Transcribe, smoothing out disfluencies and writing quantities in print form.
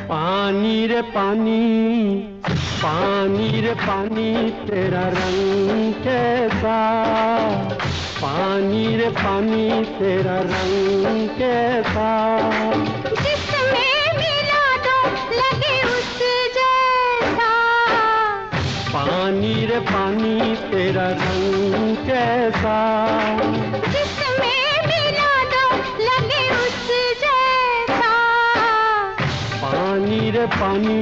पानी रे पानी, पानी रे पानी तेरा रंग कैसा, पानी रे पानी तेरा रंग कैसा, जिसमें मिला दो लगे उस जैसा, पानी रे पानी तेरा रंग कैसा, जिसमें मिला दो लगे उस जैसा, पानी रे पानी।